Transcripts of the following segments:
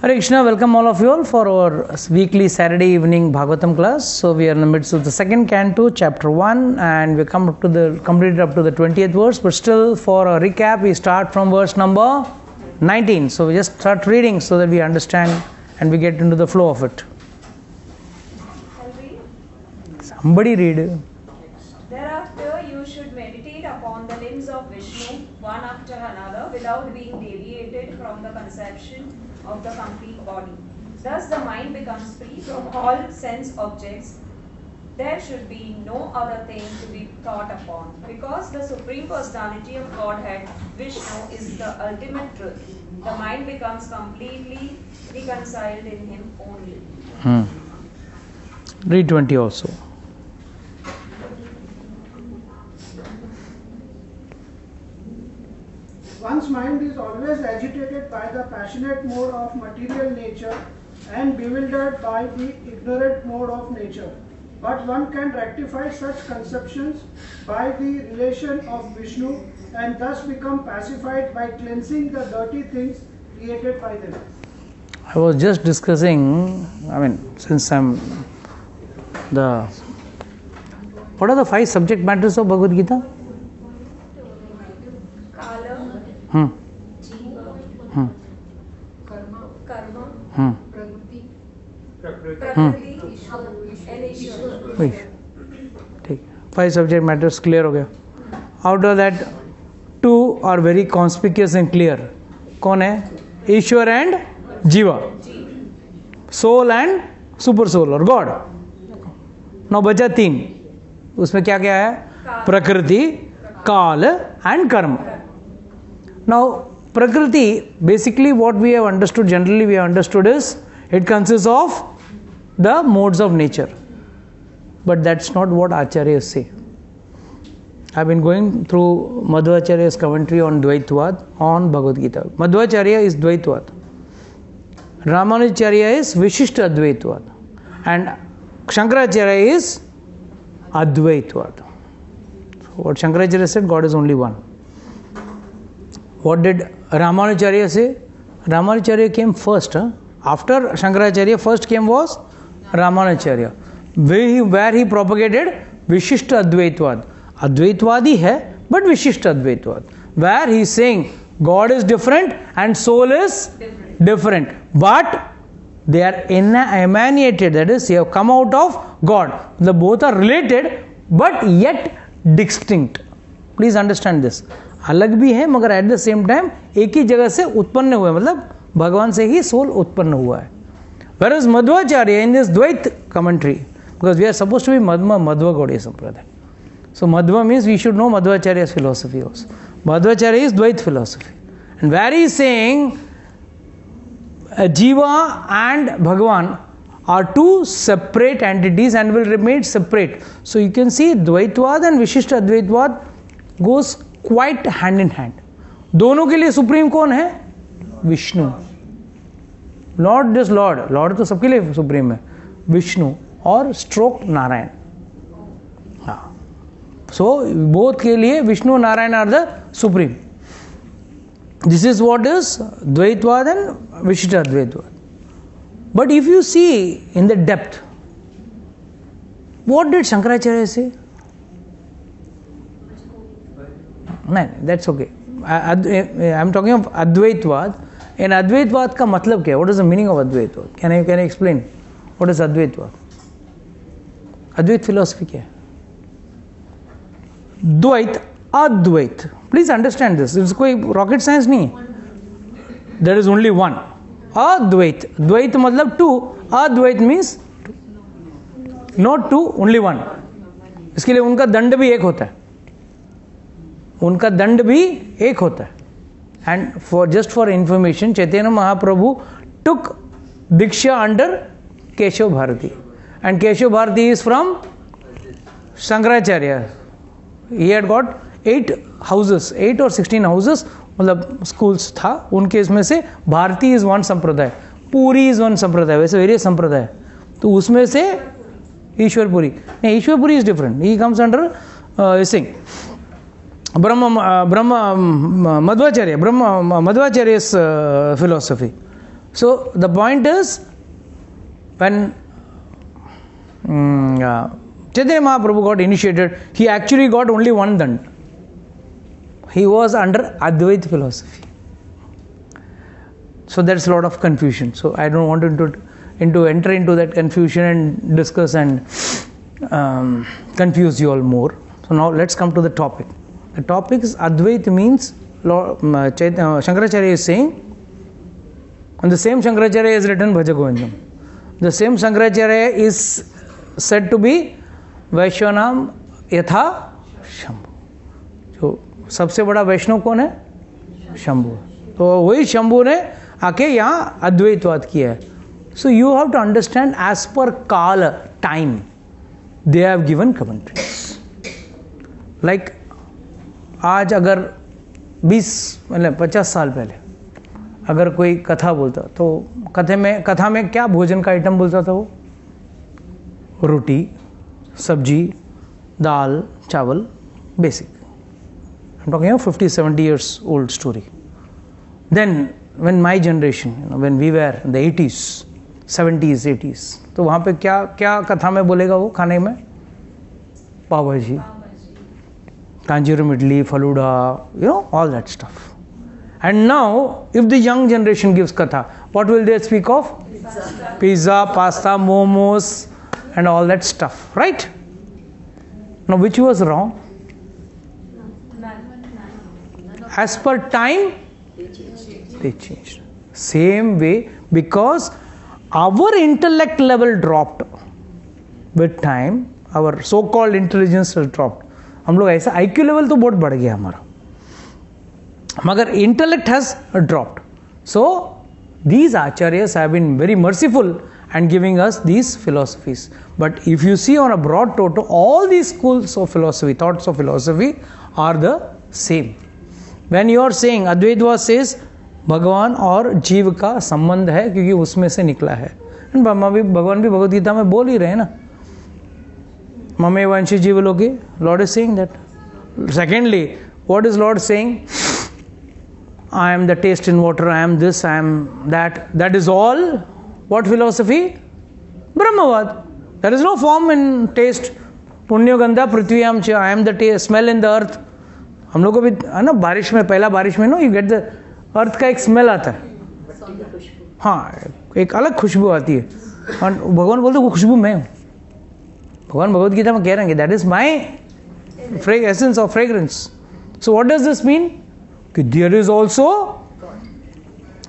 Hare Krishna, welcome all of you all for our weekly Saturday evening Bhagavatam class. So we are in the midst of the second canto, chapter 1, and we come up to the completed up to the 20th verse. But still, for a recap, we start from verse number 19. So we just start reading so that we understand and we get into the flow of it. Somebody read. Thereafter, you should meditate upon the limbs of Vishnu, one after another, without being deviated from the conception of the complete body. Thus the mind becomes free from all sense objects. There should be no other thing to be thought upon, because the Supreme Personality of Godhead, Vishnu, is the ultimate truth. The mind becomes completely reconciled in him only. Read 20 also. One's mind is always agitated by the passionate mode of material nature and bewildered by the ignorant mode of nature. But one can rectify such conceptions by the relation of Vishnu and thus become pacified by cleansing the dirty things created by them. I was just discussing, since I'm the... What are the 5 subject matters of Bhagavad Gita? Kala, Jivan, Karma, Prakriti, and Ishwar. Wait. Take 5 subject matters clear हो गया. Out of that, 2 are very conspicuous and clear. कौन है? ईश्वर and Jiva. Soul and super soul or God. Now बचा 3. उसमें क्या क्या है? प्रकृति, काल and karma. Now, Prakriti, basically what we have understood, generally we have understood is, it consists of the modes of nature. But that's not what Acharyas say. I've been going through Madhvacharya's commentary on Dvaitvad on Bhagavad Gita. Madhvacharya is Dvaitvad. Ramanujacharya is Vishishta Advaitvad. And Shankaracharya is Advaitvad. So what Shankaracharya said, God is only one. What did Ramanujacharya say? Ramanujacharya came first. After Shankaracharya, first came was Ramanujacharya. Where he propagated Vishishta Advaitvad. Advaitvadi hai, but Vishishta Advaitvad. Where he is saying God is different and soul is different. But they are emanated, that is, they have come out of God. The both are related, but yet distinct. Please understand this. अलग भी है मगर at the same time एक ही जगह से उत्पन्न हुए, मतलब भगवान से ही सोल उत्पन्न हुआ है. Whereas Madhvacharya in this Dvait commentary, because we are supposed to be Madhva Gaudiya Sampradaya. So Madhva means we should know Madhvacharya's philosophy also. Madhvacharya is Dvait philosophy. And where he is saying Jiva and Bhagavan are 2 separate entities and will remain separate. So you can see Dvaitvad and Vishishta Advaitvad goes quite hand in hand. दोनों के लिए supreme कौन है? Vishnu. Lord just Lord, Lord तो सबके लिए supreme है, विष्णु और स्ट्रोक नारायण. हाँ, सो बोथ के लिए Vishnu Narayan are the supreme. This is what is Dvaitavada and Vishishta Advaitavada. But if you see in the depth, what did Shankaracharya say? नहीं, that's okay. I'm talking of Advaitvad. In Advaitvad का मतलब क्या है? What is the meaning of Advaitvad? Can I explain? What is Advaitvad? Advait philosophy क्या है? Dvait, Advait. Please understand this. It's कोई rocket science नहीं है. There is only one. Advait. Dvait मतलब 2. Advait means not 2, only 1. इसके लिए उनका दंड भी एक होता है. उनका दंड भी एक होता है. And for just for information, Chaitanya Mahaprabhu took diksha under Keshav Bharati, and Keshav Bharati is from Shankaracharya. He had got 8 houses, 8 और 16 हाउसेस, मतलब स्कूल्स था उनके. इसमें से भारती इज वन संप्रदाय, पूरी इज वन संप्रदाय, वैसे वेरियस संप्रदाय. तो उसमें से ईश्वरपुरी नहीं, Ishwarpuri is different. He comes under Singh Madhvacharya's philosophy. So the point is, when Chaitanya Mahaprabhu got initiated, he actually got only one dand. He was under Advaita philosophy. So there's a lot of confusion. So I don't want to enter into that confusion and discuss and confuse you all more. So now let's come to the topic. The topic is Advaita means, Shankaracharya is saying, and the same Shankaracharya is written Bhaja Govindam. The same Shankaracharya is said to be Vaishwanam Yatha Shambhu. जो सबसे बड़ा वैष्णव कौन है? शंभु. तो वही शंभु ने आके यहाँ अद्वैतवाद किया है. So you have to understand, as per Kala, time, they have given commentaries. Like आज अगर 50 साल पहले अगर कोई कथा बोलता तो कथा में क्या भोजन का आइटम बोलता था? वो रोटी, सब्जी, दाल, चावल, basic. I'm talking about 50-70 years old story. Then when my generation, when we were in the 80s, 70s, 80s, तो वहाँ पे क्या कथा में बोलेगा वो खाने में? पाव भाजी, Kanjeevaram idli, faluda, all that stuff. And now, if the young generation gives katha, what will they speak of? Pizza, pasta, momos, and all that stuff, right? Now, which was wrong? As per time, they changed. Same way, because our intellect level dropped with time, our so-called intelligence has dropped. हम लोग ऐसा IQ level तो बहुत बढ़ गया हमारा, मगर intellect has dropped. So these acharyas have been very merciful and giving us these philosophies. But if you see on a broad total, all these schools of philosophy, thoughts of philosophy are the same. When you are saying, Advaitva says भगवान और जीव का संबंध है क्योंकि उसमें से निकला है. भगवान भी भगवद गीता में बोल ही रहे हैं ना, ममे वंशी जीवलोके. Lord is saying that. Secondly, what is Lord saying? I am the taste in water, I am this, I am that. That is all. What philosophy? Brahmavad. There is no form in taste. Punyo gandha prithviyam cha. I am the taste, smell in the earth. हम लोग को भी है ना, बारिश में, पहला बारिश में no, you get the earth का एक स्मेल आता है. हाँ, एक अलग खुशबू आती है. और भगवान बोलते वो खुशबू मैं हूँ. भगवान भगवद गीता में कह रहे हैं that is my essence of fragrance. So what does this mean? कि there is also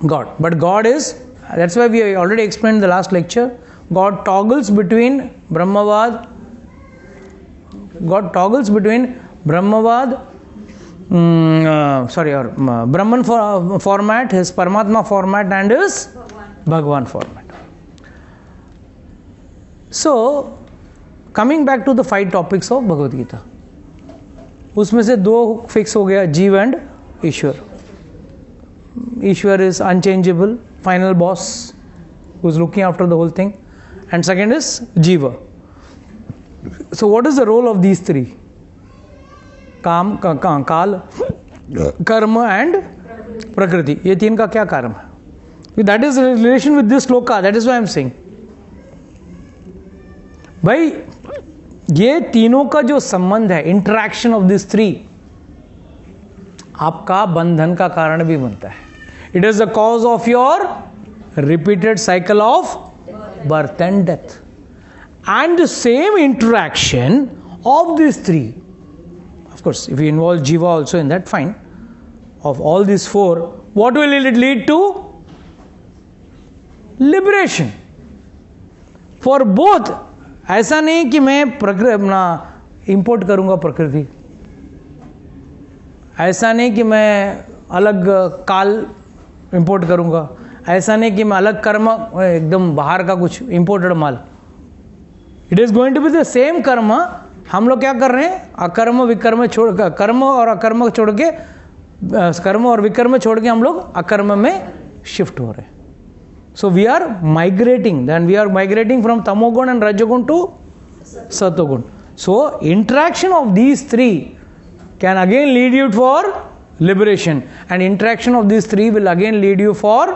God, but God is, that's why we already explained the last lecture, God toggles between ब्रह्मवाद, God toggles between Brahmavad, Brahman format, his Paramatma format, and his Bhagwan format. So, coming back to the 5 topics of Bhagavad Gita, उसमें से 2 fix हो गया, जीव and Ishwar. Ishwar is unchangeable, final boss who is looking after the whole thing, and second is Jiva. So what is the role of these 3? Kaal, Karma and Prakriti. ये 3 का क्या कारण है? That is in relation with this sloka. That is why I am saying. भाई ये तीनों का जो संबंध है, इंटरैक्शन ऑफ दिस 3, आपका बंधन का कारण भी बनता है. It is the cause of your repeated cycle of birth and death. And the same interaction of this 3, of course if you involve jiva also in that, fine, of all these 4, what will it lead to? Liberation for both. ऐसा नहीं कि मैं अपना import करूंगा प्रकृति, ऐसा नहीं कि मैं अलग काल इंपोर्ट करूंगा, ऐसा नहीं कि मैं अलग कर्म, एकदम बाहर का कुछ इंपोर्टेड माल. It is going to be the same karma. हम लोग क्या कर रहे हैं? अकर्म विकर्म छोड़, कर्म और अकर्म छोड़ के, कर्म और विकर्म छोड़ के हम लोग अकर्म में शिफ्ट हो रहे हैं. So we are migrating, then we are migrating from tamogun and rajagun to satogun. So interaction of these 3 can again lead you for liberation, and interaction of these 3 will again lead you for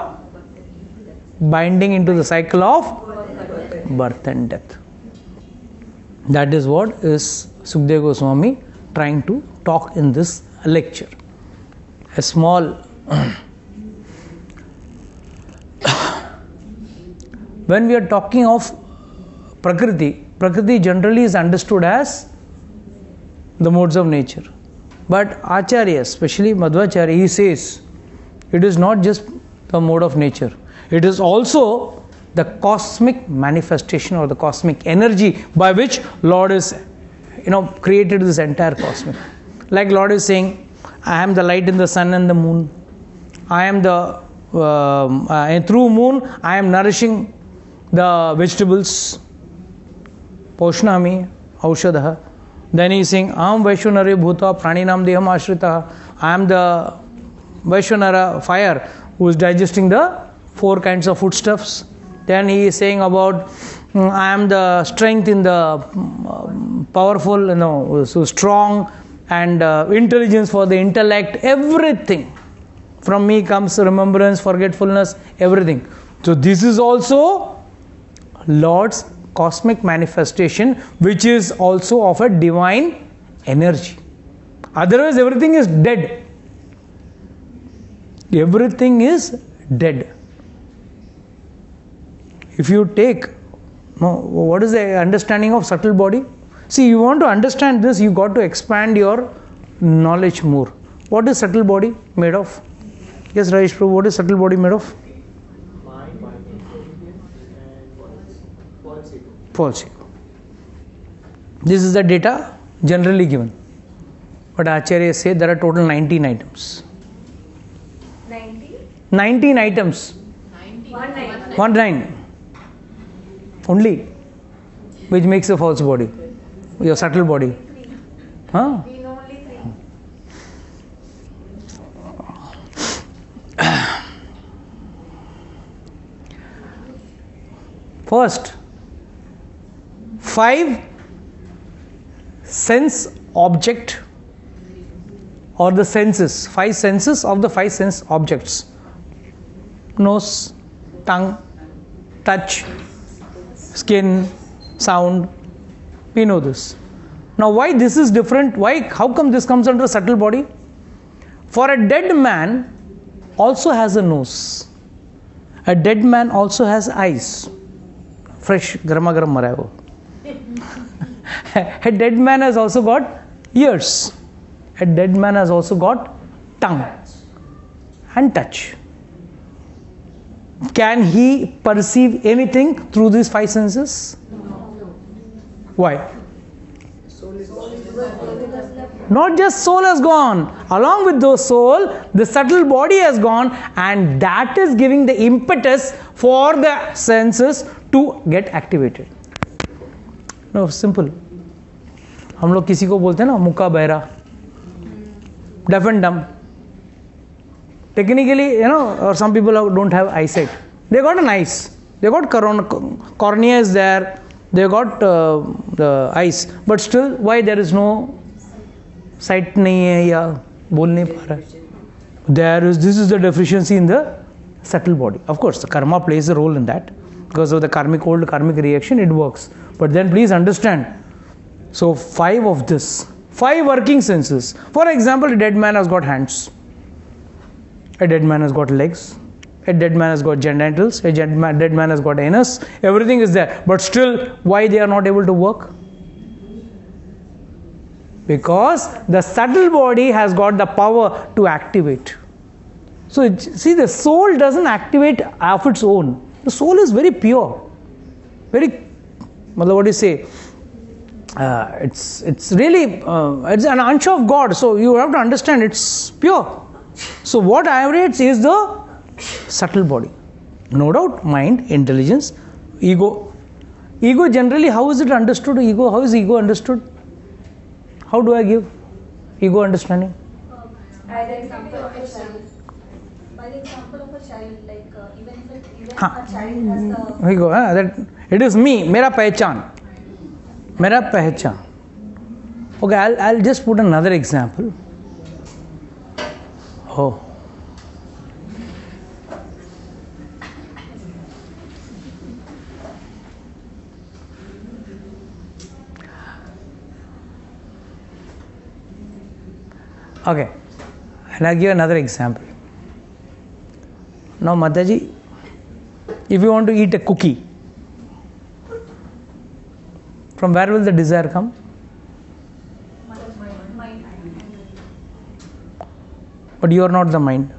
binding into the cycle of birth and death. That is what is Sukadeva Goswami trying to talk in this lecture. A small when we are talking of Prakriti generally is understood as the modes of nature. But Acharya, especially Madhvacharya, he says it is not just the mode of nature. It is also the cosmic manifestation or the cosmic energy by which Lord is, created this entire cosmic. Like Lord is saying, I am the light in the sun and the moon. I am through moon, I am nourishing the vegetables. Poshnami, Aushadha. Then he is saying, Aham Vaishwanare Bhuta Praninam Deham Ashrita. I am the Vaishwanara fire who is digesting the 4 kinds of foodstuffs. Then he is saying about I am the strength in the powerful, so strong, and intelligence for the intellect. Everything from me comes remembrance, forgetfulness, everything. So this is also Lord's cosmic manifestation, which is also of a divine energy. Otherwise, everything is dead. Everything is dead. If you take, what is the understanding of subtle body? See, you want to understand this, you got to expand your knowledge more. What is subtle body made of? Yes, Rajesh Prabhu, what is subtle body made of? False ego. This is the data generally given. But Acharya say there are total 19 items. 90? 19 items. 19. Only. Which makes a false body. Your subtle body. Huh? We know only 3. First, 5 sense object or the senses, 5 senses of the 5 sense objects: nose, tongue, touch, skin, sound. We know this. Now why this is different? How come this comes under subtle body? For a dead man also has a nose. A dead man also has eyes. Fresh, garma garam mara hai wo. A dead man has also got ears. A dead man has also got tongue and touch. Can he perceive anything through these 5 senses? No. Why? Not just soul has gone. Along with the soul, the subtle body has gone, and that is giving the impetus for the senses to get activated. No, simple. हम लोग किसी को बोलते हैं ना मुक्का बहरा, deaf and dumb. Technically, or some people don't have eyesight. They got an eyes. They got cornea is there. They got the eyes. But still, why there is no sight नहीं है या बोल नहीं पा रहा है? This is the deficiency in the subtle body. Of course, the karma plays a role in that. Because of the old karmic reaction, it works. But then please understand. So 5 of this, 5 working senses. For example, a dead man has got hands. A dead man has got legs. A dead man has got genitals. A dead man has got anus. Everything is there. But still, why they are not able to work? Because the subtle body has got the power to activate. So, see, the soul doesn't activate of its own. The soul is very pure. What do you say? It's really, it's an ansh of God. So, you have to understand it's pure. So, what average is the subtle body. No doubt, mind, intelligence, ego. Ego generally, how is it understood? Ego, how is ego understood? How do I give ego understanding? By the example of a child, like even a child has the... Ego, that it is me, mera pehchan. Mera pehchan. Okay, I'll just put another example. Oh. Okay, and I'll give another example. Now, Mataji, if you want to eat a cookie, from where will the desire come? But you are not the mind.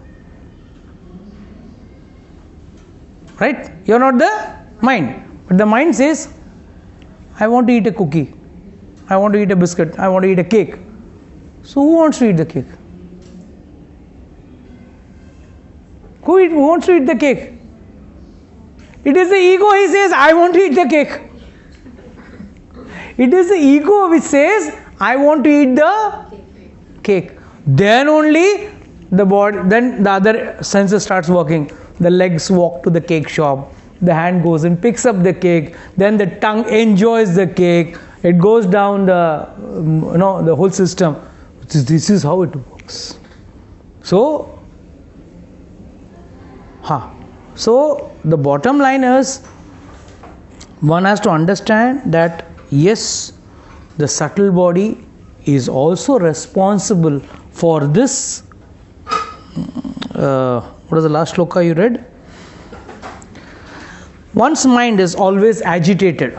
Right? You are not the mind. But the mind says, I want to eat a cookie. I want to eat a biscuit. I want to eat a cake. So who wants to eat the cake? Who wants to eat the cake? It is the ego, he says, I want to eat the cake. It is the ego which says, I want to eat the cake. Then only the body, then the other senses starts working. The legs walk to the cake shop. The hand goes and picks up the cake. Then the tongue enjoys the cake. It goes down the, the whole system. This is how it works. So, so the bottom line is, one has to understand that yes, the subtle body is also responsible for this. What is the last shloka you read? One's mind is always agitated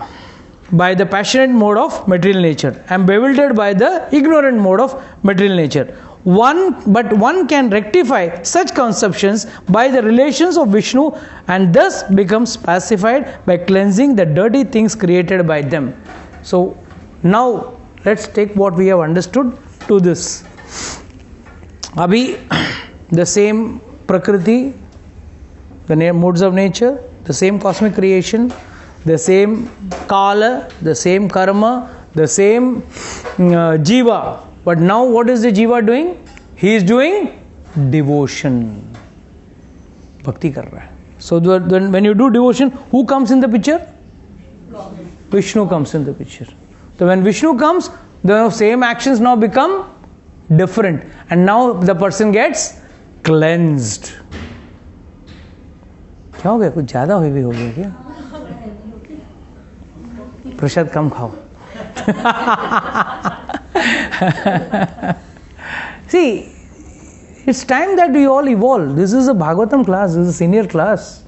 by the passionate mode of material nature and bewildered by the ignorant mode of material nature. But one can rectify such conceptions by the relations of Vishnu and thus becomes pacified by cleansing the dirty things created by them. So now let's take what we have understood to this. Abhi, the same Prakriti, the modes of nature, the same cosmic creation, the same Kala, the same Karma, the same Jiva. But now what is the Jiva doing? He is doing devotion. Bhakti kar raha hai. So when you do devotion, who comes in the picture? God. Vishnu comes in the picture. So when Vishnu comes, the same actions now become different. And now the person gets cleansed. क्या हो गया? कुछ ज़्यादा हो गया क्या? प्रसाद कम खाओ. See, it's time that we all evolve. This is a Bhagavatam class. This is a senior class.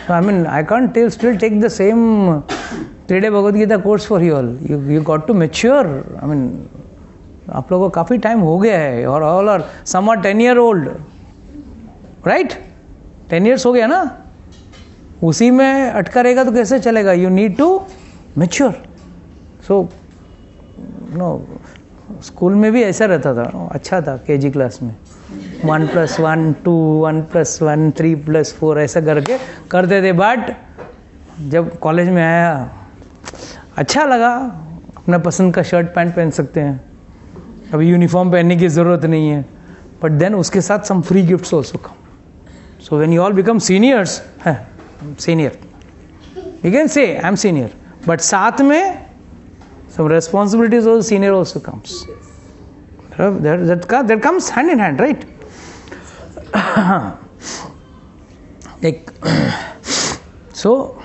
So, I can't still take the same 3-day Bhagavad Gita course for you all. You got to mature. आप लोगों को काफ़ी time हो गया है. और all are, some are 10-year-old. Right? 10 years हो गया ना? उसी में अटका रहेगा तो कैसे चलेगा? You need to mature. So, school में भी ऐसा रहता था. अच्छा था केजी क्लास में. 1 + 1 2 1 + 1 3 + 4 ऐसा करके करते थे. बट जब कॉलेज में आया, अच्छा लगा. अपना पसंद का शर्ट पैंट पहन सकते हैं. अभी यूनिफॉर्म पहनने की ज़रूरत नहीं है. बट देन उसके साथ some free gifts also come. So when you all become seniors, senior, you can say I M senior, but साथ में some responsibilities of the senior also comes. That comes hand in hand, right? So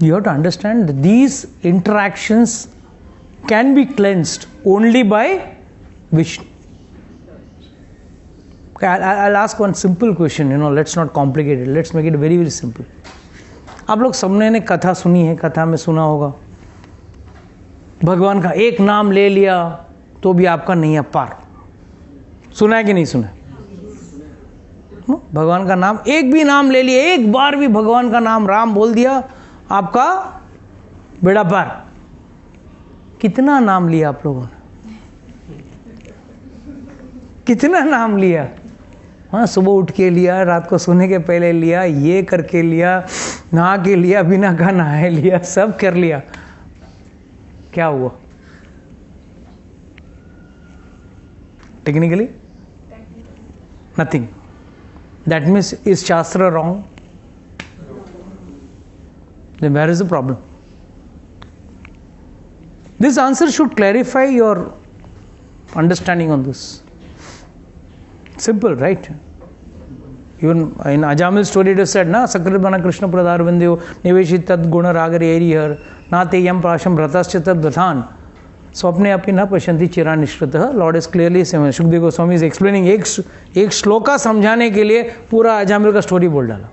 you have to understand that these interactions can be cleansed only by Vishnu. Okay, I'll ask one simple question. Let's not complicate it. Let's make it very, very simple. आप लोग सबने ने कथा सुनी है. कथा में सुना होगा, भगवान का एक नाम ले लिया तो भी आपका नहीं है पार. सुना है कि नहीं सुना? भगवान का नाम, एक भी नाम ले लिया, एक बार भी भगवान का नाम राम बोल दिया, आपका बेड़ा पार. कितना नाम लिया आप लोगों ने? कितना नाम लिया? हाँ, सुबह उठ के लिया, रात को सोने के पहले लिया, ये करके लिया, नहा के लिया, बिना का नहाए लिया, सब कर लिया. क्या हुआ? Technically? Nothing. That means, is Shastra wrong? Then where is the problem? This answer should clarify your understanding on this. Simple, right? Even in Ajamil's story it is said, na Sakritmana Krishna Pradar Vindyo Niveshit Tad Guna Ragari Erihar Nate Yam Prasham Vratascha Tad Dhathan. स्वप्ने अपि न पश्यन्ति चिरानिष्कृतः. Lord is clearly saying, Sukhdev Goswami is explaining, एक श्लोका समझाने के लिए पूरा अजामिल का स्टोरी बोल डाला.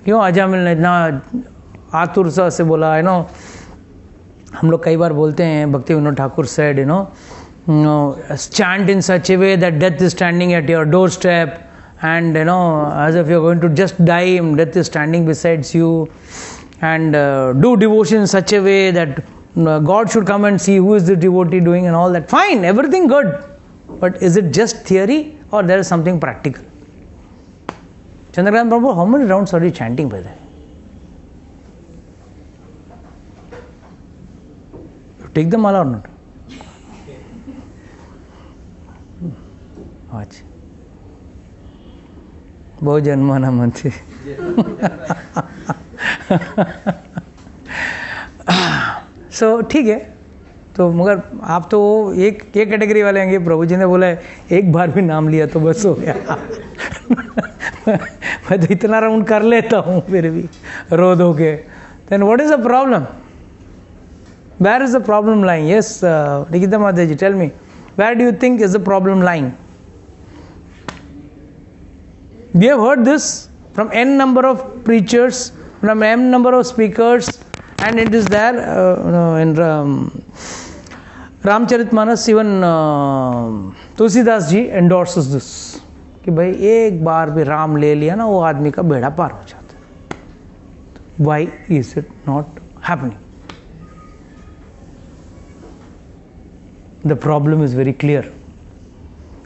क्यों अजामिल ने इतना आतुर से बोला, यू नो. हम लोग कई बार बोलते हैं, भक्ति Vinod Thakur said, you know, chant in such a way that death is standing at your doorstep, and you know, as if you're going to just die, death is standing beside you, and do devotion in such a way that God should come and see who is the devotee doing and all that. Fine, everything good, but is it just theory or there is something practical? Chandrakant Prabhu, how many rounds are you chanting by that? You take the mala or not? अच्छा, बहुत जन्माना मनती. सो ठीक है. तो मगर आप तो एक category वाले हैं. प्रभु जी ने बोला है एक बार भी नाम लिया तो बस हो गया. मैं तो इतना राउंड कर लेता हूँ फिर भी रो दो के. Then what is the problem? Where is the problem lying? Yes Nikita माता ji, tell me, where do you think is the problem lying? We have heard this from n number of preachers, from n number of speakers, and it is there in Ramcharitmanas. Even Tulsidas ji endorses this कि भाई एक बार भी राम ले लिया ना, वो आदमी का बेड़ा पार हो जाता है. Why is it not happening? The problem is very clear.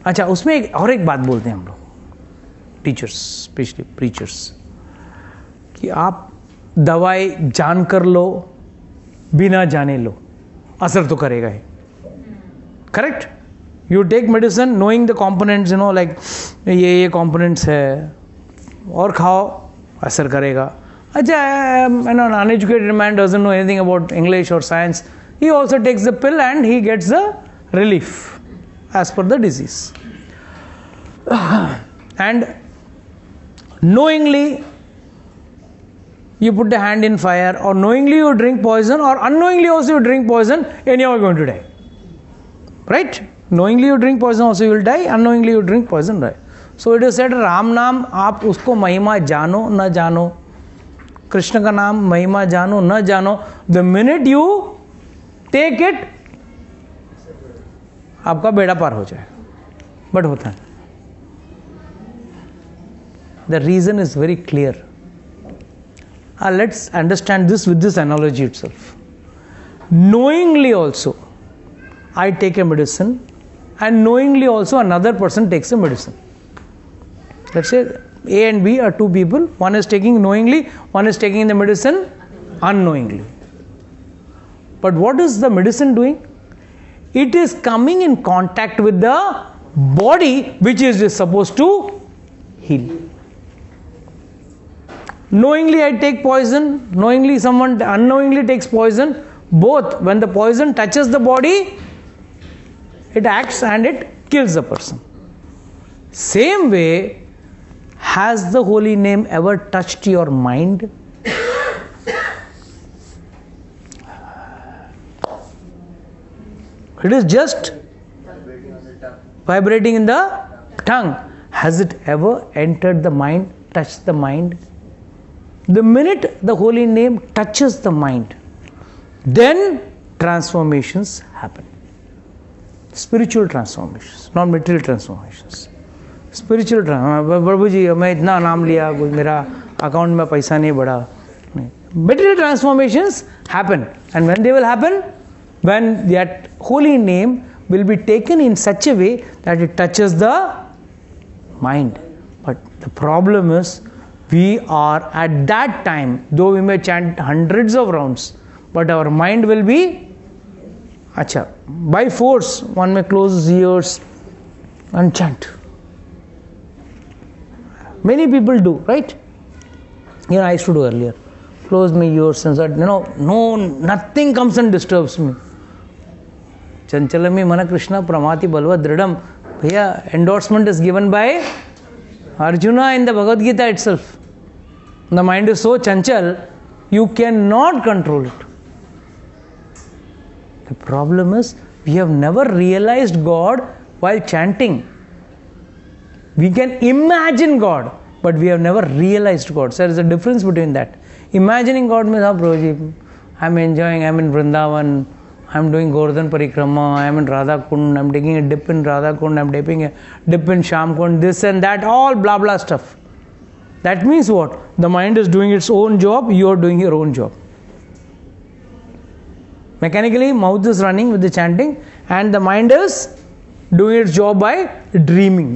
अच्छा, उसमें एक बात बोलते हैं हम लोग टीचर्स, स्पेशली प्रीचर्स, कि आप दवाई जान कर लो बिना जाने लो, असर तो करेगा ही. Correct? You take medicine knowing the components, you know, like ये कॉम्पोनेंट्स है, और खाओ, असर करेगा. अच्छा, an uneducated man doesn't know anything about English or science. He also takes the pill and he gets the relief as per the disease. And knowingly you put the hand in fire, or knowingly you drink poison, or unknowingly also you drink poison, anyhow you're going to die. Right? Knowingly you drink poison also you will die, unknowingly you drink poison, right? So it is said, Ram नाम आप उसको महिमा जानो न जानो, कृष्ण का नाम महिमा जानो न जानो, the minute you take it आपका बेड़ा पार हो जाए. बट होता है. The reason is very clear. Let's understand this with this analogy itself. Knowingly also, I take a medicine, and knowingly also another person takes a medicine. Let's say A and B are two people. One is taking knowingly, one is taking the medicine unknowingly. But what is the medicine doing? It is coming in contact with the body which is supposed to heal. Knowingly I take poison, knowingly someone unknowingly takes poison. Both, when the poison touches the body, it acts and it kills the person. Same way, has the holy name ever touched your mind? It is just vibrating in the tongue. Has it ever entered the mind, touched the mind? The minute the holy name touches the mind, then transformations happen. Spiritual transformations, not material transformations. Spiritual transformations. प्रभु जी मैं इतना नाम लिया, मेरा account में पैसा नहीं बढ़ा. Material transformations happen, and when they will happen, when that holy name will be taken in such a way that it touches the mind. But the problem is, we are at that time, though we may chant hundreds of rounds, but our mind will be, acha, by force, one may close his ears and chant. Many people do, right? I used to do earlier. Close my ears and said, no, nothing comes and disturbs me. Chanchalami Mana Krishna Pramati Balva Dridam. Bhaiya, endorsement is given by Arjuna in the Bhagavad Gita itself. The mind is so chanchal, you cannot control it. The problem is we have never realized God while chanting. We can imagine God, but we have never realized God. So there is a difference between that. Imagining God means, I'm enjoying, I'm in Vrindavan, I'm doing Govardhan Parikrama, I'm in Radha Kund, I'm taking a dip in Radha Kund, I'm taking a dip in Sham Kund, this and that, all blah blah stuff. That means what? The mind is doing its own job, you are doing your own job. Mechanically, mouth is running with the chanting, and the mind is doing its job by dreaming.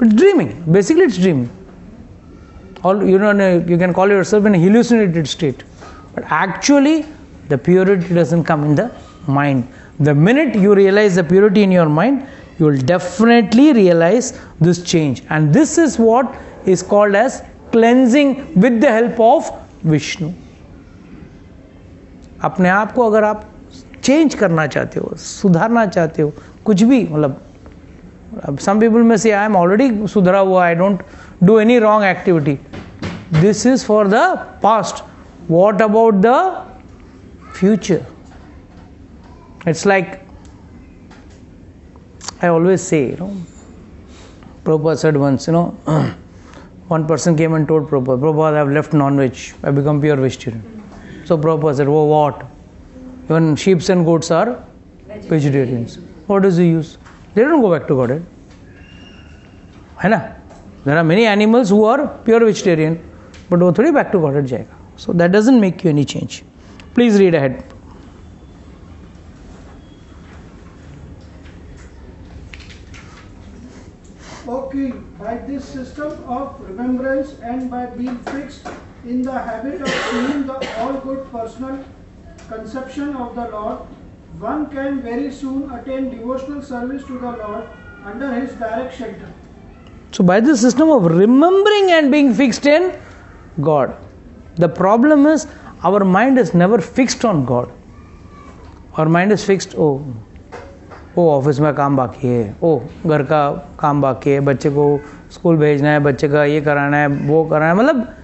It's dreaming. Basically, it's dreaming. You can call yourself in a hallucinated state. But actually, the purity doesn't come in the mind. The minute you realize the purity in your mind, you will definitely realize this change. And this is what is called as cleansing with the help of Vishnu. अपने आप को अगर आप change करना चाहते हो, सुधारना चाहते हो, कुछ भी मतलब, some people may say I am already सुधरा हुआ, I don't do any wrong activity. This is for the past. What about the future? It's like I always say, Prabhupada said once, one person came and told Prabhupada, I have left non-veg, I have become pure vegetarian. So Prabhupada said, oh what? Even sheep and goats are vegetarians. What does he use? They don't go back to Godhead. There are many animals who are pure vegetarian, but वो थोड़ी back to Godhead जाएगा. So that doesn't make you any change. Please read ahead. O king, by this system of remembrance and by being fixed in the habit of seeing the all good personal conception of the Lord, one can very soon attain devotional service to the Lord under his direct shelter. So by the system of remembering and being fixed in God. The problem is our mind is never fixed on God. Our mind is fixed, office में काम बाकी है, घर का काम बाकी है, बच्चे को स्कूल भेजना है, बच्चे का ये कराना है, वो कराना है, मतलब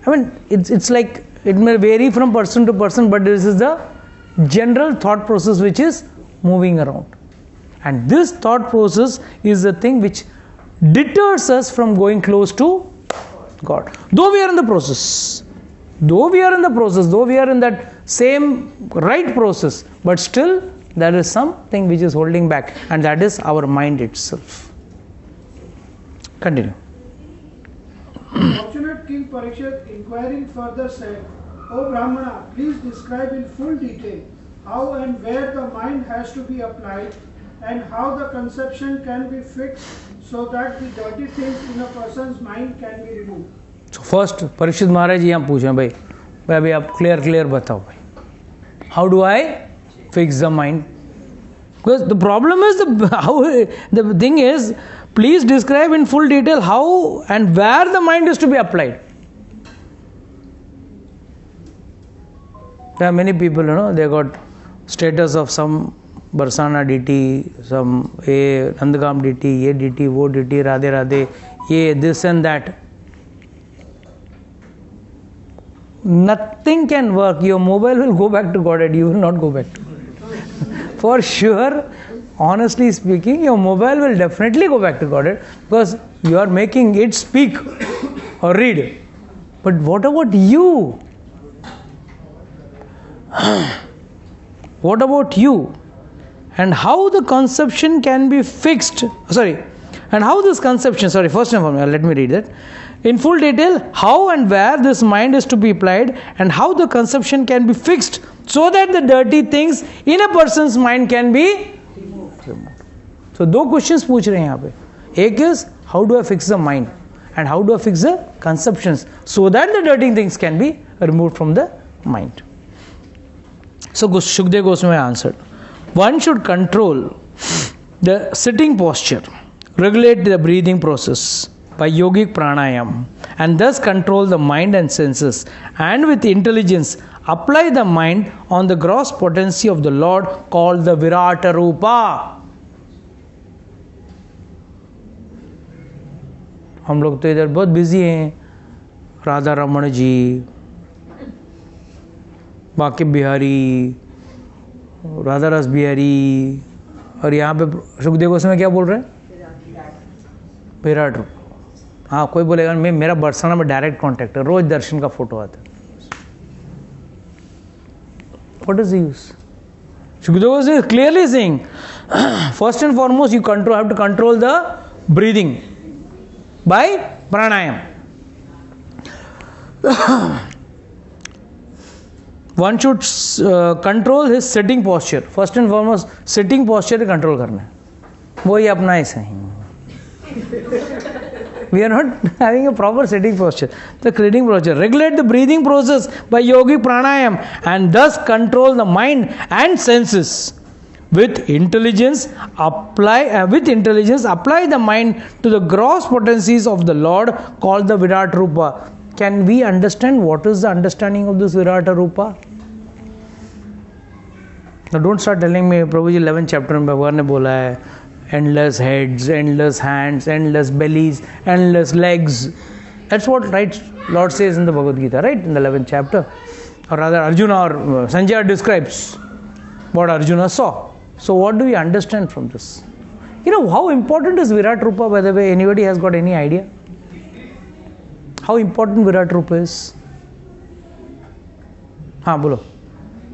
I mean it's like it may vary from person to person, but this is the general thought process which is moving around. And this thought process is the thing which deters us from going close to God. Though we are in the process, though we are in that same right process, but still there is something which is holding back, and that is our mind itself. Continue. Fortunate King Parikshit, inquiring further, said, O Brahmana, please describe in full detail how and where the mind has to be applied, and how the conception can be fixed so that the dirty things in a person's mind can be removed. So first, Parikshit Maharaj ji यहाँ पूछे भाई अभी आप clear बताओ भाई. How do I fix the mind? Because the problem is the thing is, please describe in full detail how and where the mind is to be applied. There are many people, they got status of some Barsana deity, some Nandagam deity, ye deity, wo deity, Radhe Radhe, ye this and that. Nothing can work. Your mobile will go back to Godhead. You will not go back to Godhead. For sure, honestly speaking, your mobile will definitely go back to Godhead because you are making it speak or read. But what about you? What about you? And how the conception can be fixed? And how this conception, first and foremost, let me read that. In full detail, how and where this mind is to be applied, and how the conception can be fixed so that the dirty things in a person's mind can be removed. So, two questions पूछ रहे हैं यहाँ पे. एक is how do I fix the mind, and how do I fix the conceptions so that the dirty things can be removed from the mind. So Shukdev Goswami answered, one should control the sitting posture, regulate the breathing process by yogic pranayam, and thus control the mind and senses, and with intelligence apply the mind on the gross potency of the Lord called the Virata Rupa. हम लोग तो इधर बहुत busy हैं, राधा रमण जी, बाकी बिहारी, राधा रस बिहारी, और यहाँ पे सुखदेव गोस्वामी क्या बोल रहे हैं? विराट रूप। हाँ, कोई बोलेगा मैं, मेरा बरसाना में डायरेक्ट कॉन्टैक्ट है, रोज दर्शन का फोटो आता है। What is the use? Sukhdev Goswami is clearly saying, first and foremost, you have to control the breathing by pranayam. One should control his sitting posture. First and foremost, sitting posture control करना है, वही अपना ही सही। We are not having a proper sitting posture. The sitting posture. Regulate the breathing process by yogic pranayam and thus control the mind and senses. With intelligence, apply the mind to the gross potencies of the Lord called the Virat Rupa. Can we understand what is the understanding of this Virat Rupa? Now don't start telling me, Prabhuji 11th chapter में भगवान ने बोला है endless heads, endless hands, endless bellies, endless legs. That's what right Lord says in the Bhagavad Gita, right? In the 11th chapter. Or rather Arjuna or Sanjaya describes what Arjuna saw. So what do we understand from this? You know how important is Virat Rupa, by the way? Anybody has got any idea? How important Virat Rupa is? हाँ बोलो.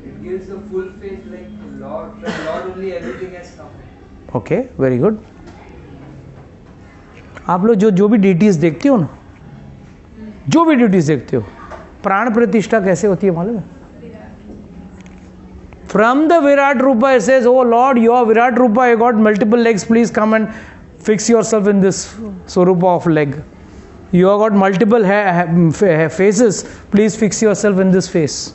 It gives a full face like Lord. From Lord only everything has come. Okay, very good. आप लोग जो भी deities देखते हो ना, जो भी डिटीज देखते हो, प्राण प्रतिष्ठा कैसे होती है मालूम है? फ्रॉम द विराट रूपा it says, oh lord you are विराट रूपा, you got multiple legs, please come and fix yourself in this स्वरूप of leg. You are got multiple faces, please fix yourself in this face.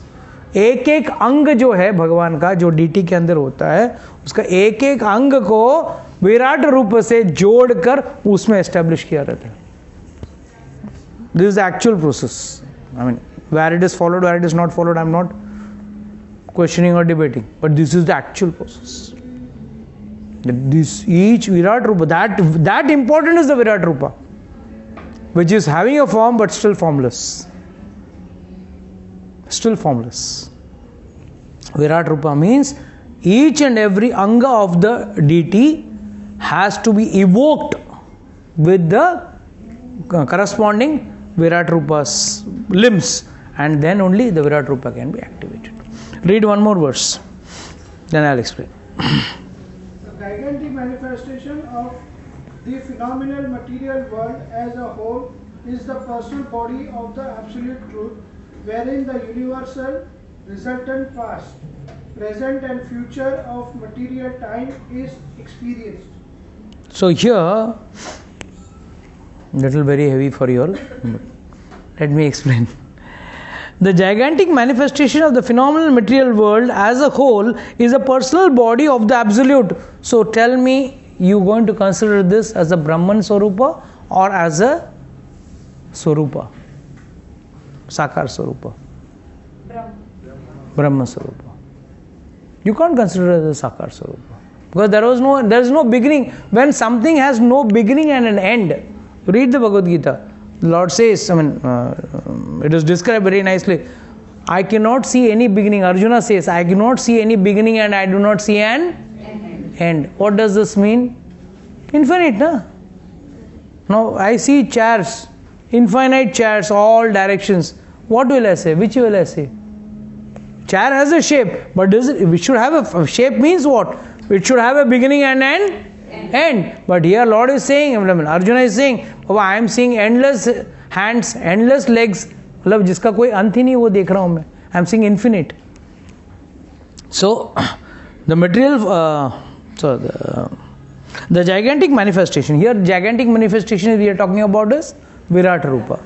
एक एक अंग जो है भगवान का, जो डीटी के अंदर होता है, उसका एक एक अंग को विराट रूप से जोड़कर उसमें एस्टेब्लिश किया रहता है। This is the actual process. I mean where it is followed, where it is not followed, I am not questioning और debating, but this is the actual process. This each Virat Rupa, that important is the Virat Rupa, which is having a form but still formless. Still formless. Virat Rupa means each and every anga of the deity has to be evoked with the corresponding Virat Rupa's limbs, and then only the Virat Rupa can be activated. Read one more verse, then I'll explain. The gigantic manifestation of the phenomenal material world as a whole is the personal body of the absolute truth, wherein the universal resultant past, present and future of material time is experienced. So here, little very heavy for you all, let me explain. The gigantic manifestation of the phenomenal material world as a whole is a personal body of the absolute. So tell me, you going to consider this as a Brahman Swarupa or as a Swarupa? Sakar Swarupa? Brahma Swarupa. You can't consider it as a Sakar Swarupa, because there is no beginning. When something has no beginning and an end, read the Bhagavad Gita. The Lord says, it is described very nicely. I cannot see any beginning. Arjuna says, I cannot see any beginning and I do not see an end. What does this mean? Infinite, na? Now I see chairs, infinite chairs, all directions. What will I say? Which will I say? Chair has a shape, but it should have a shape means what? It should have a beginning and an end. But here Lord is saying, Arjuna is saying, oh, I am seeing endless hands, endless legs, मतलब जिसका कोई अंत ही नहीं वो देख रहा हूँ मैं. I am seeing infinite. So the material, the gigantic manifestation here, gigantic manifestation we are talking about is Virat Rupa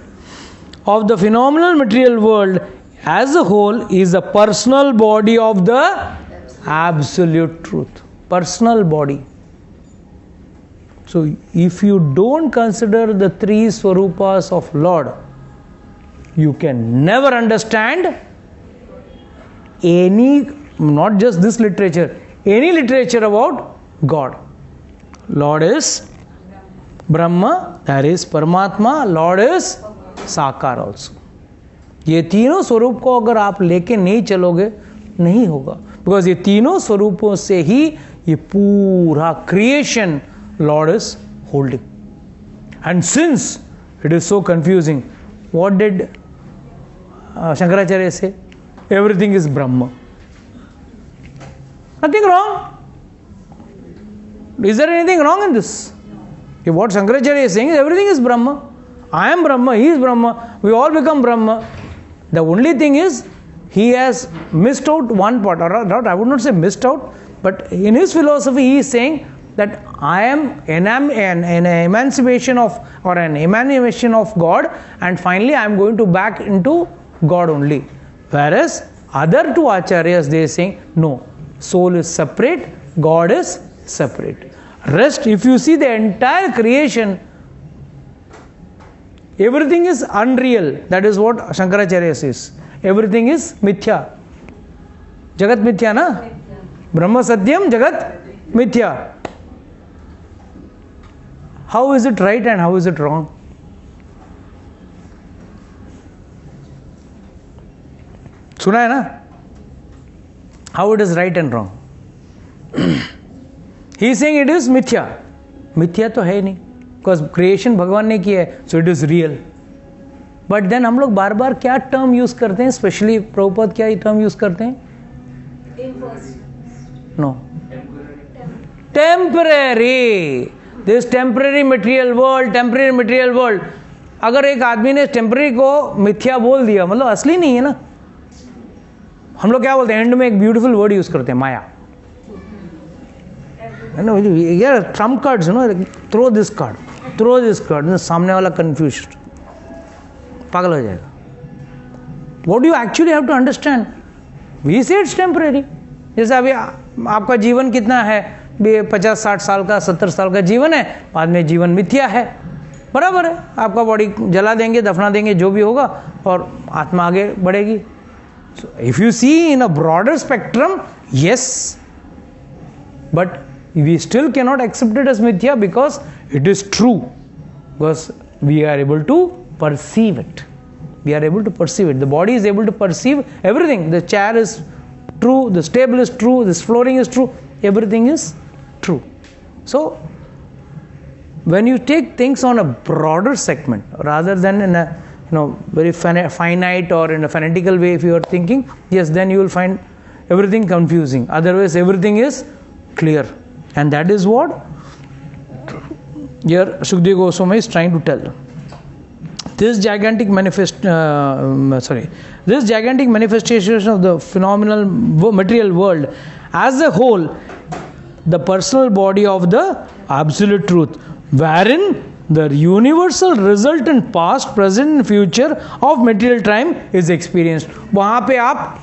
of the phenomenal material world as a whole is the personal body of the absolute truth. Personal body. So if you don't consider the three Swarupas of Lord, you can never understand any, not just this literature, any literature about God. Lord is Brahma, that is Paramatma, Lord is Sakar also. ये तीनों स्वरूप को अगर आप लेके नहीं चलोगे नहीं होगा, बिकॉज ये तीनों स्वरूपों से ही ये पूरा creation Lord is holding. And since it is so confusing, what did Shankaracharya से? Everything is Brahma. Nothing wrong. Is there anything wrong in this? If what Shankaracharya is saying is everything is Brahma. I am Brahma, he is Brahma, we all become Brahma. The only thing is he has missed out one part, or not, I would not say missed out, but in his philosophy he is saying that I am an emancipation of, or an emanation of God, and finally I am going to back into God only. Whereas other two acharyas, they are saying no, soul is separate, God is separate. Rest, if you see the entire creation, everything is unreal. That is what Shankaracharya says. Everything is mithya. Jagat mithya, na? Brahma satyam, jagat mithya. How is it right and how is it wrong? सुना है ना? How it is right and wrong? He is saying it is mithya. Mithya तो है नहीं, because creation भगवान ने किया है, so it is real. But then हम लोग बार बार क्या term use करते हैं, स्पेशली प्रभुपाद क्या term use करते हैं? No. Temporary. This temporary material world, temporary material world. अगर एक आदमी ने temporary को मिथ्या बोल दिया, मतलब असली नहीं है ना. हम लोग क्या बोलते हैं, एंड में एक ब्यूटीफुल वर्ड यूज करते हैं, माया. यार trump cards, no, throw this card, सामने वाला कंफ्यूज, पागल हो जाएगा. What you actually have to understand, we say it's temporary. जैसे अभी आपका जीवन कितना है, 50-60 साल का, 70 साल का जीवन है, बाद में जीवन मिथ्या है, बराबर है. आपका बॉडी जला देंगे, दफना देंगे, जो भी होगा, और आत्मा आगे बढ़ेगी. So if you see in a broader spectrum, yes, but we still cannot accept it as mithya because it is true, because we are able to perceive it. We are able to perceive it. The body is able to perceive everything. The chair is true, the table is true, this flooring is true, everything is true. So when you take things on a broader segment rather than in a very finite or in a fanatical way, if you are thinking, yes, then you will find everything confusing. Otherwise, everything is clear. And that is what here Shukdev Goswami is trying to tell. This gigantic manifestation of the phenomenal material world as a whole, the personal body of the absolute truth, wherein the universal resultant past, present and future of material time is experienced. वहाँ पे आप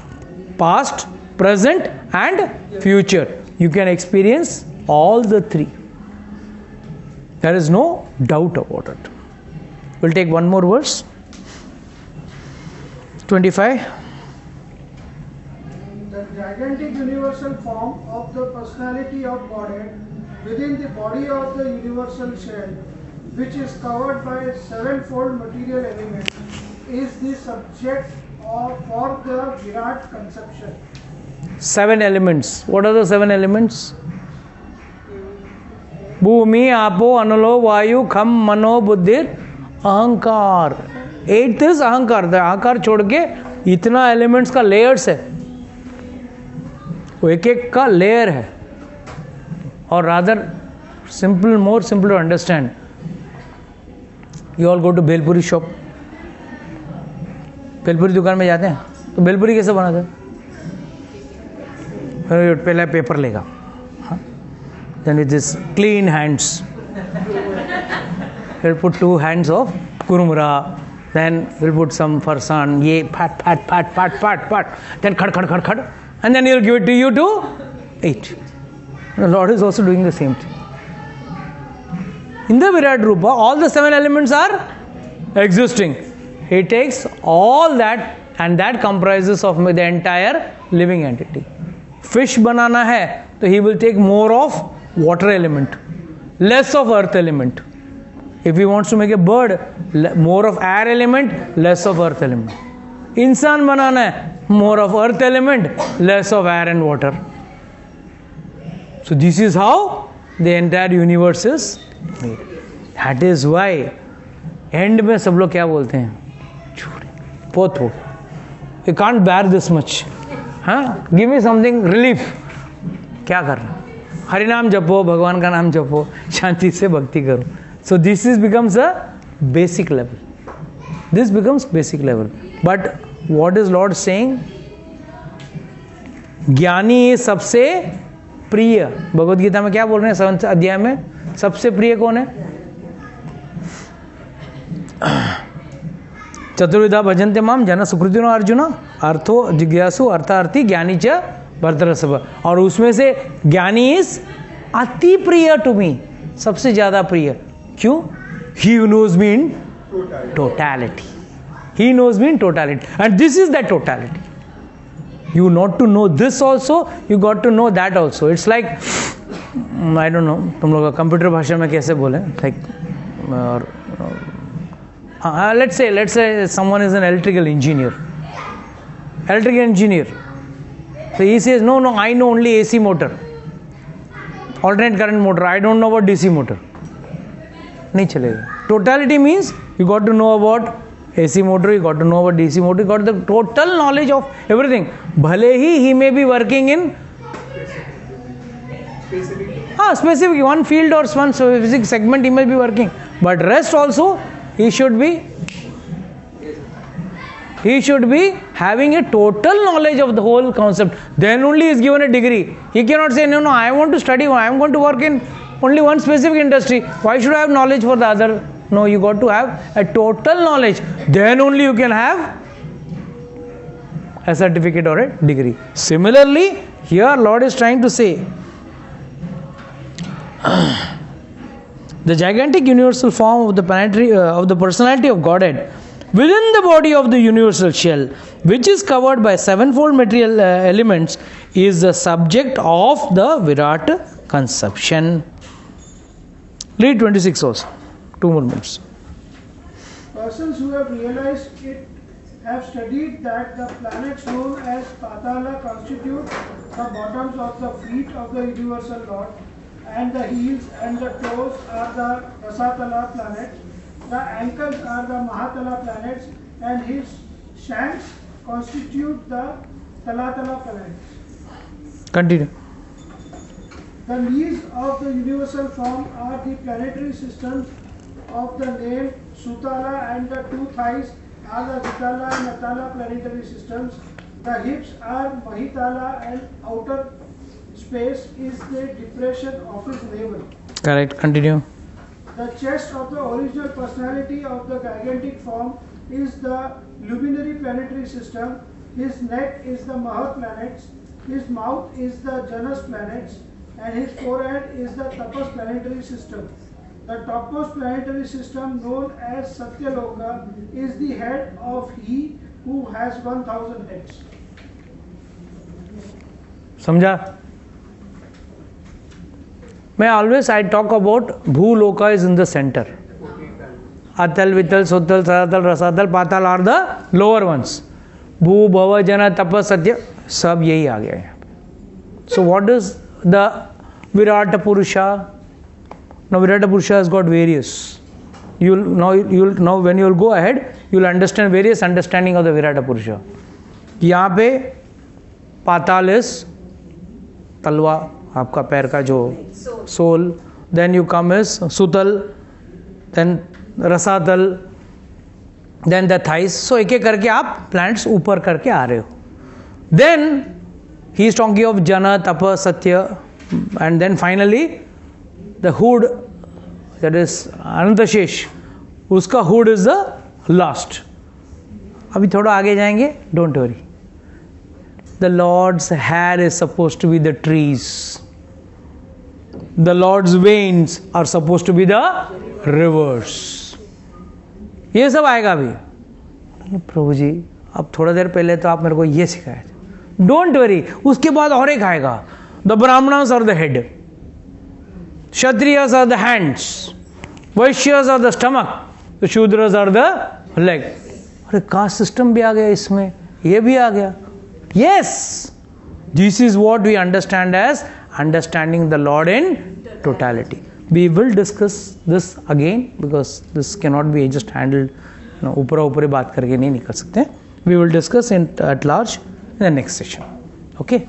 past, present and future, you can experience all the three. There is no doubt about it. We'll take one more verse. 25. The gigantic universal form of the personality of Godhead within the body of the universal shell, which is covered by a sevenfold material element, is the subject for the Virat conception. 7 elements. What are the 7 elements? Bhumi, Apo, Analo, Vayu, Kham, Mano, Buddhir, Ahankar. 8th is Ahankar. The Ahankar छोड़ के इतना elements का layers है, वो एक का layer है. और rather more simple to understand. You all go to bhelpuri shop. Bhelpuri दुकान में जाते हैं तो भेलपुरी कैसे बनाते हैं? पहले पेपर लेगा, then with this clean hands we'll put 2 hands of kurumra, then we'll put some farsan, ye pat, then khad, and then he'll give it to you to eat. The Lord is also doing the same thing. In the Virat Rupa, all the 7 elements are existing. He takes all that, and that comprises of the entire living entity. Fish banana hai, so he will take more of water element, less of earth element. If he wants to make a bird, more of air element, less of earth element. Insan banana hai, more of earth element, less of air and water. So this is how the entire universe is made. That is why end में सब लोग क्या बोलते हैं, बहुत हो, you can't bear this much, हाँ, give me something relief. क्या करना, हरि नाम जपो, भगवान का नाम जपो, शांति से भक्ति करो. So this is becomes a basic level. This becomes basic level. But what is Lord saying? ज्ञानी सबसे प्रिय. भगवद गीता में क्या बोल रहे हैं 7वें अध्याय में? सबसे प्रिय कौन है? चतुर्विधा भजन्ते माम जन सुकृतिनो अर्जुन अर्थो जिज्ञासु अर्थार्थी ज्ञानी च भरतरसभ. और उसमें से ज्ञानी इज अति प्रिय टू मी, सबसे ज्यादा प्रिय. क्यों? He knows me in totality. He knows me in totality. And this is that totality. You not to know this also, you got to know that also. It's like, I don't know, तुम लोग computer भाषा में कैसे बोले? Like, let's say someone is an electrical engineer. Electrical engineer. So he says, no, I know only AC motor. Alternate current motor. I don't know about DC motor. नहीं चलेगा. Totality means you got to know about AC motor, you got to know about DC motor, you got the total knowledge of everything. भले ही he may be working in specific one field or one specific segment he may be working, but rest also he should be having a total knowledge of the whole concept. Then only he is given a degree. He cannot say no, I want to study, I am going to work in only one specific industry. Why should I have knowledge for the other? No, you got to have a total knowledge. Then only you can have a certificate or a degree. Similarly, here Lord is trying to say the gigantic universal form of the planetary of the personality of Godhead within the body of the universal shell, which is covered by sevenfold material elements, is the subject of the Virat conception. Read 26 also. 2 more minutes. Persons who have realized it have studied that the planets known as Patala constitute the bottoms of the feet of the universal Lord, and the heels and the toes are the Rasatala planets, the ankles are the Mahatala planets, and his shanks constitute the Talatala planets. Continue. The knees of the universal form are the planetary systems of the name Sutala, and the 2 thighs are the Vitala and Atala planetary systems. The hips are Mahitala, and outer space is the depression of his navel. Correct. Continue. The chest of the original personality of the gigantic form is the luminary planetary system. His neck is the Mahat planets. His mouth is the Janus planets, and his forehead is the Tapas planetary system. The topmost planetary system, known as Satyaloka, is the head of he who has 1000 heads. समझा? I talk about Bhuloka is in the center. Atal, Vital, Sutal, Saratal, Rasatal, Patal are the lower ones. Bhu, Bhava, Jana, Tapa, Satya, सब यही आ गया है. So what is the Virat Purusha? Now Virat Purusha has got various. Now when you will go ahead, you will understand various understanding of the Virat Purusha. यहाँ पे पाताल is तलवा, आपका पैर का जो soul. Then you come is सुतल, then रसातल, then the thighs. So एक एक करके आप planets ऊपर करके आ रहे हो. Then he is talking of Jana, Tapa, Satya, and then finally the hood, that is Anantashesh, उसका hood is the last. अभी थोड़ा आगे जाएंगे, don't worry. The Lord's hair is supposed to be the trees. The Lord's veins are supposed to be the rivers. ये सब आएगा अभी. प्रभु जी, अब थोड़ा देर पहले तो आप मेरे को ये सिखाया था. Don't worry, उसके बाद और एक आएगा. The Brahmanas are the head. Kshatriyas are the hands. Vaishyas are the stomach. The Shudras are the leg. अरे कास्ट सिस्टम भी आ गया इसमें, ये भी आ गया. Yes, this is what we understand as understanding the Lord in totality. We will discuss this again because this cannot be just handled. ऊपर ऊपर बात करके नहीं निकल सकते. We will discuss at large in the next session. Okay.